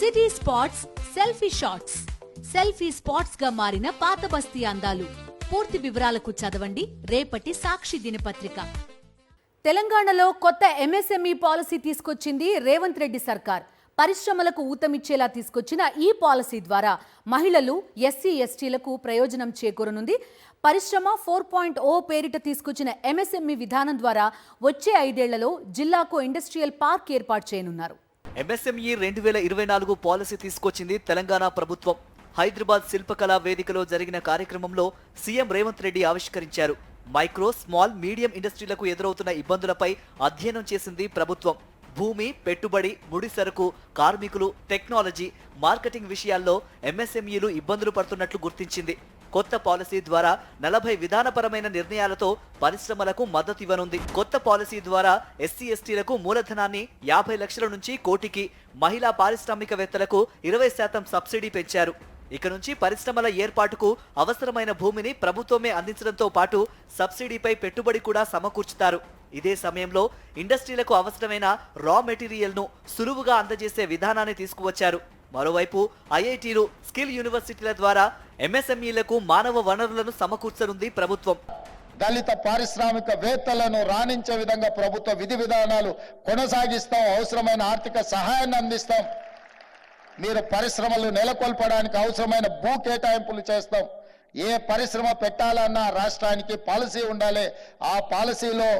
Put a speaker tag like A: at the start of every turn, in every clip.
A: City spots selfie shots. Selfie spots గా మారిన పాత బస్తీ అందాలు. పూర్తి వివరాలకు చదవండి రేపటి సాక్షి దినపత్రిక. తెలంగాణలో కొత్త ఎంఎస్ఎంఈ పాలసీ తీసుకొచ్చింది రేవంత్ రెడ్డి సర్కార్. పరిశ్రమలకు ఊతమిచ్చేలా తీసుకొచ్చిన ఈ పాలసీ ద్వారా మహిళలు, ఎస్సీ ఎస్టీలకు ప్రయోజనం చేకూరనుంది. పరిశ్రమ 4.0 పేరిట తీసుకొచ్చిన ఎంఎస్ఎంఈ విధానం ద్వారా వచ్చే 5 ఏళ్లలో జిల్లాకు ఇండస్ట్రియల్ పార్క్ ఏర్పాటు చేయనున్నారు.
B: ఎంఎస్ఎంఈ 2024 పాలసీ తీసుకొచ్చింది తెలంగాణ ప్రభుత్వం. హైదరాబాద్ శిల్పకళా వేదికలో జరిగిన కార్యక్రమంలో సీఎం రేవంత్ రెడ్డి ఆవిష్కరించారు. మైక్రో, స్మాల్, మీడియం ఇండస్ట్రీలకు ఎదురవుతున్న ఇబ్బందులపై అధ్యయనం చేసింది ప్రభుత్వం. భూమి, పెట్టుబడి, ముడి సరుకు, కార్మికులు, టెక్నాలజీ, మార్కెటింగ్ విషయాల్లో ఎంఎస్ఎంఈలు ఇబ్బందులు పడుతున్నట్లు గుర్తించింది. కొత్త పాలసీ ద్వారా 40 విధానపరమైన నిర్ణయాలతో పరిశ్రమలకు మద్దతు ఇవ్వనుంది. కొత్త పాలసీ ద్వారా ఎస్సీ ఎస్టీలకు మూలధనాన్ని 50 లక్షల నుంచి కోటికి, మహిళా పారిశ్రామికవేత్తలకు 20% సబ్సిడీ పెంచారు. ఇక నుంచి పరిశ్రమల ఏర్పాటుకు అవసరమైన భూమిని ప్రభుత్వమే అందించడంతో పాటు సబ్సిడీపై పెట్టుబడి కూడా సమకూర్చుతారు. ఇదే సమయంలో ఇండస్ట్రీలకు అవసరమైన రా మెటీరియల్ను సులువుగా అందజేసే విధానాన్ని తీసుకువచ్చారు. మరోవైపు ఐఐటీలు, స్కిల్ యూనివర్సిటీల ద్వారా ఎంఎస్ఎంఈలకు మానవ వనరులను సమకూర్చనుంది ప్రభుత్వం.
C: దళిత పారిశ్రామికవేత్తలను రాణించే విధంగా ప్రభుత్వ విధి విధానాలు కొనసాగిస్తాం. అవసరమైన ఆర్థిక సహాయాన్ని అందిస్తాం. మీరు పరిశ్రమలు నెలకొల్పడానికి అవసరమైన భూ కేటాయింపులు చేస్తాం. ఏ పరిశ్రమ పెట్టాలన్నా రాష్ట్రానికి పాలసీ ఉండాలి. ఆ పాలసీలో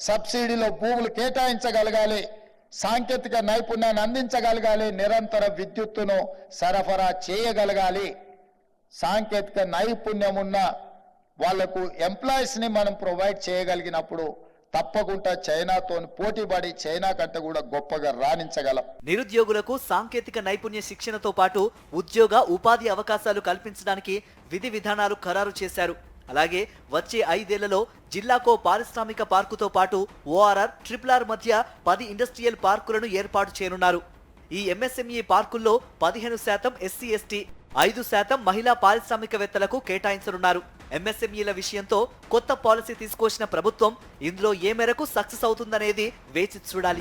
C: సబ్సిడీలో భూములు కేటాయించగలగాలి, సాంకేతిక నైపుణ్యాన్ని అందించగలగాలి, నిరంతర విద్యుత్తును సరఫరా చేయగలగాలి. సాంకేతిక నైపుణ్యం ఉన్న వాళ్లకు ఎంప్లాయీస్ని మనం ప్రొవైడ్ చేయగలిగినప్పుడు తప్పకుండా చైనాతో పోటీపడి చైనా కంటే కూడా గొప్పగా రాణించగలం.
B: నిరుద్యోగులకు సాంకేతిక నైపుణ్య శిక్షణతో పాటు ఉద్యోగ, ఉపాధి అవకాశాలు కల్పించడానికి విధి విధానాలు ఖరారు చేశారు. అలాగే వచ్చే 5 ఏళ్లలో జిల్లాకో పారిశ్రామిక పార్కుతో పాటు ఓఆర్ఆర్, RRR మధ్య 10 ఇండస్ట్రియల్ పార్కులను ఏర్పాటు చేయనున్నారు. ఈ ఎంఎస్ఎంఈ పార్కుల్లో 15% ఎస్సీ ఎస్టీ, 5% మహిళా పారిశ్రామికవేత్తలకు కేటాయించనున్నారు. ఎంఎస్ఎంఈల విషయంతో కొత్త పాలసీ తీసుకొచ్చిన ప్రభుత్వం ఇందులో ఏ మేరకు సక్సెస్ అవుతుందనేది వేచి చూడాలి.